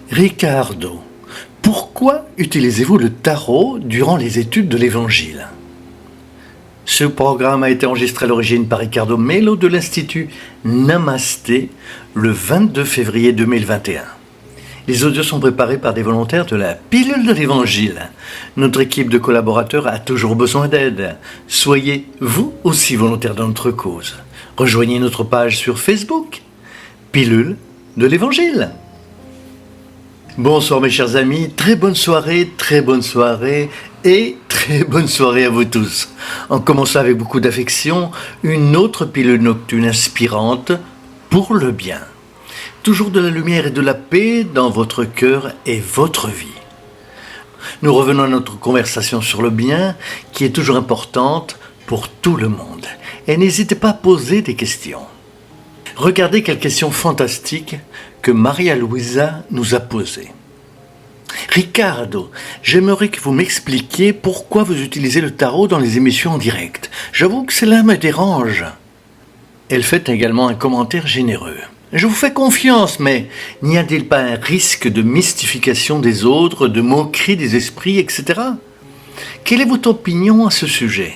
Ricardo, pourquoi utilisez-vous le tarot durant les études de l'Évangile? Ce programme a été enregistré à l'origine par Ricardo Melo de l'Institut Namasté le 22 février 2021. Les audios sont préparés par des volontaires de la Pilule de l'Évangile. Notre équipe de collaborateurs a toujours besoin d'aide. Soyez vous aussi volontaires dans notre cause. Rejoignez notre page sur Facebook, Pilule de l'Évangile. Bonsoir mes chers amis, très bonne soirée et très bonne soirée à vous tous. En commençant avec beaucoup d'affection, une autre pilule nocturne inspirante pour le bien. Toujours de la lumière et de la paix dans votre cœur et votre vie. Nous revenons à notre conversation sur le bien qui est toujours importante pour tout le monde. Et n'hésitez pas à poser des questions. Regardez quelle question fantastique que Maria Luisa nous a posée. Ricardo, j'aimerais que vous m'expliquiez pourquoi vous utilisez le tarot dans les émissions en direct. J'avoue que cela me dérange. Elle fait également un commentaire généreux. Je vous fais confiance, mais n'y a-t-il pas un risque de mystification des autres, de moquerie des esprits, etc. Quelle est votre opinion à ce sujet ?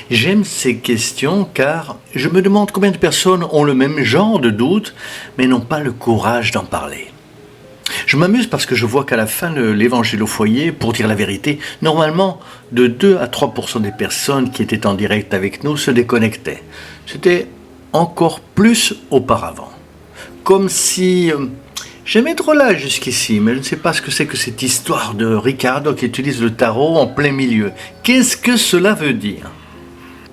J'aime ces questions car je me demande combien de personnes ont le même genre de doute mais n'ont pas le courage d'en parler. Je m'amuse parce que je vois qu'à la fin de l'évangile au foyer, pour dire la vérité, normalement de 2 à 3% des personnes qui étaient en direct avec nous se déconnectaient. C'était encore plus auparavant. Comme si... J'aimais trop là jusqu'ici, mais je ne sais pas ce que c'est que cette histoire de Ricardo qui utilise le tarot en plein milieu. Qu'est-ce que cela veut dire ?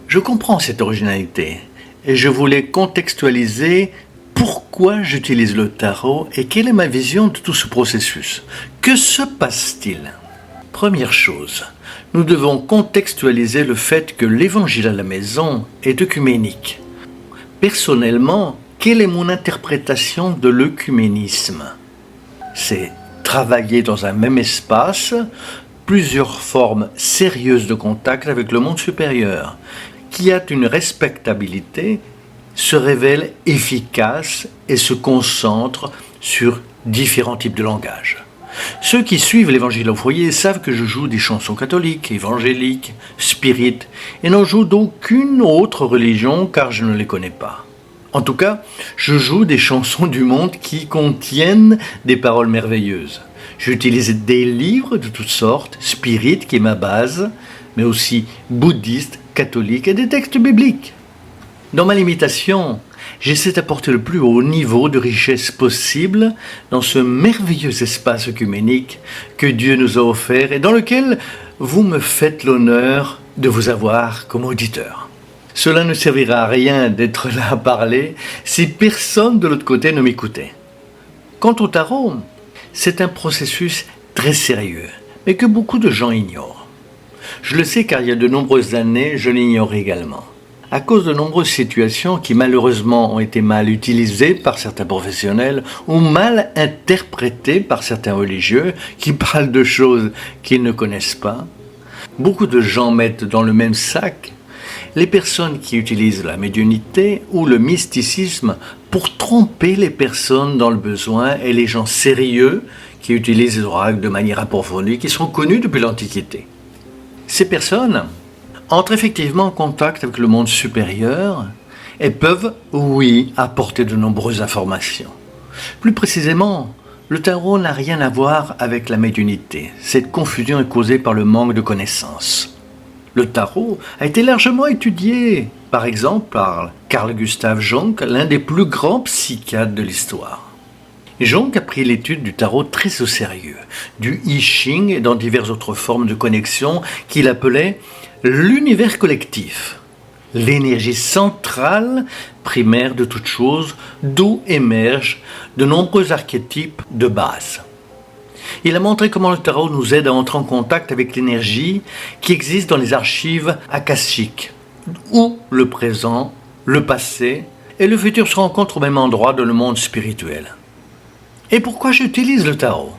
Je comprends cette originalité et je voulais contextualiser pourquoi j'utilise le tarot et quelle est ma vision de tout ce processus. Que se passe-t-il ? Première chose, nous devons contextualiser le fait que l'évangile à la maison est œcuménique. Personnellement, quelle est mon interprétation de l'œcuménisme ? C'est travailler dans un même espace, plusieurs formes sérieuses de contact avec le monde supérieur, qui a une respectabilité, se révèle efficace et se concentre sur différents types de langage. Ceux qui suivent l'évangile au foyer savent que je joue des chansons catholiques, évangéliques, spirites, et n'en joue d'aucune autre religion car je ne les connais pas. En tout cas, je joue des chansons du monde qui contiennent des paroles merveilleuses. J'utilise des livres de toutes sortes, spirites qui est ma base, mais aussi bouddhistes, catholiques et des textes bibliques. Dans ma limitation, j'essaie d'apporter le plus haut niveau de richesse possible dans ce merveilleux espace œcuménique que Dieu nous a offert et dans lequel vous me faites l'honneur de vous avoir comme auditeur. Cela ne servira à rien d'être là à parler si personne de l'autre côté ne m'écoutait. Quant au tarot, c'est un processus très sérieux, mais que beaucoup de gens ignorent. Je le sais car il y a de nombreuses années, je l'ignorais également. À cause de nombreuses situations qui malheureusement ont été mal utilisées par certains professionnels ou mal interprétées par certains religieux qui parlent de choses qu'ils ne connaissent pas, beaucoup de gens mettent dans le même sac les personnes qui utilisent la médiumnité ou le mysticisme pour tromper les personnes dans le besoin et les gens sérieux qui utilisent les oracles de manière approfondie qui sont connus depuis l'Antiquité. Ces personnes entrent effectivement en contact avec le monde supérieur et peuvent, oui, apporter de nombreuses informations. Plus précisément, le tarot n'a rien à voir avec la médiumnité. Cette confusion est causée par le manque de connaissances. Le tarot a été largement étudié, par exemple par Carl Gustav Jung, l'un des plus grands psychiatres de l'histoire. Jung a pris l'étude du tarot très au sérieux, du I Ching et dans diverses autres formes de connexion qu'il appelait l'univers collectif, l'énergie centrale, primaire de toute chose, d'où émergent de nombreux archétypes de base. Il a montré comment le tarot nous aide à entrer en contact avec l'énergie qui existe dans les archives akashiques, où le présent, le passé et le futur se rencontrent au même endroit dans le monde spirituel. Et pourquoi j'utilise le tarot ?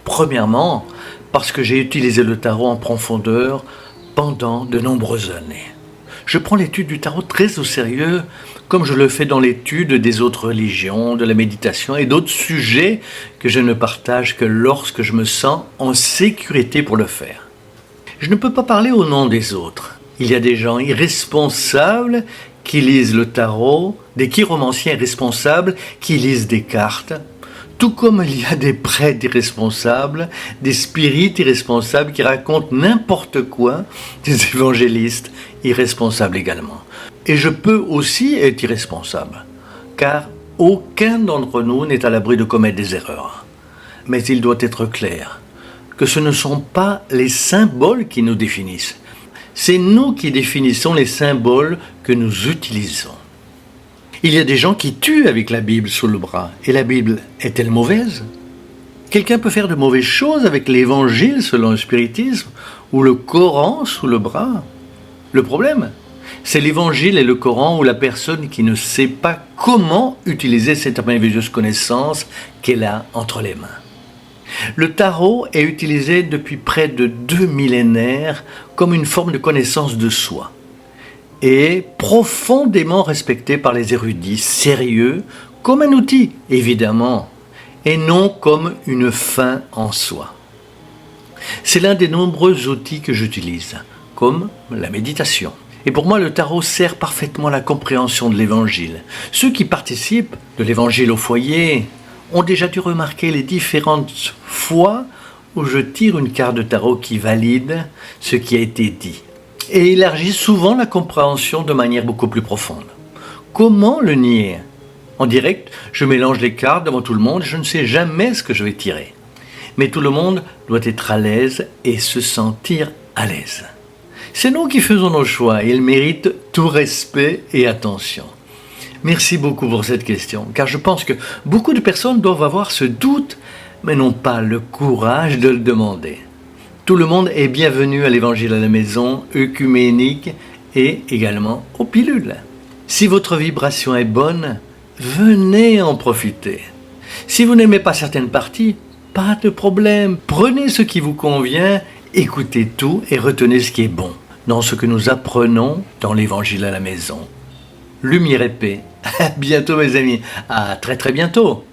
Premièrement, parce que j'ai utilisé le tarot en profondeur pendant de nombreuses années. Je prends l'étude du tarot très au sérieux, comme je le fais dans l'étude des autres religions, de la méditation et d'autres sujets que je ne partage que lorsque je me sens en sécurité pour le faire. Je ne peux pas parler au nom des autres. Il y a des gens irresponsables qui lisent le tarot, des chiromanciens irresponsables qui lisent des cartes, tout comme il y a des prêtres irresponsables, des spirites irresponsables qui racontent n'importe quoi, des évangélistes irresponsables également. Et je peux aussi être irresponsable, car aucun d'entre nous n'est à l'abri de commettre des erreurs. Mais il doit être clair que ce ne sont pas les symboles qui nous définissent. C'est nous qui définissons les symboles que nous utilisons. Il y a des gens qui tuent avec la Bible sous le bras. Et la Bible est-elle mauvaise ? Quelqu'un peut faire de mauvaises choses avec l'Évangile selon le spiritisme ou le Coran sous le bras. Le problème, c'est l'Évangile et le Coran ou la personne qui ne sait pas comment utiliser cette merveilleuse connaissance qu'elle a entre les mains. Le tarot est utilisé depuis près de 2 millénaires comme une forme de connaissance de soi et profondément respecté par les érudits sérieux comme un outil, évidemment, et non comme une fin en soi. C'est l'un des nombreux outils que j'utilise, comme la méditation. Et pour moi, le tarot sert parfaitement à la compréhension de l'Évangile. Ceux qui participent de l'Évangile au foyer ont déjà dû remarquer les différentes fois où je tire une carte de tarot qui valide ce qui a été dit et élargit souvent la compréhension de manière beaucoup plus profonde. Comment le nier ? En direct, je mélange les cartes devant tout le monde et je ne sais jamais ce que je vais tirer. Mais tout le monde doit être à l'aise et se sentir à l'aise. C'est nous qui faisons nos choix et ils méritent tout respect et attention. Merci beaucoup pour cette question, car je pense que beaucoup de personnes doivent avoir ce doute, mais n'ont pas le courage de le demander. Tout le monde est bienvenu à l'Évangile à la maison, œcuménique et également aux pilules. Si votre vibration est bonne, venez en profiter. Si vous n'aimez pas certaines parties, pas de problème. Prenez ce qui vous convient, écoutez tout et retenez ce qui est bon dans ce que nous apprenons dans l'Évangile à la maison. Lumière et paix. À bientôt mes amis. À très très bientôt.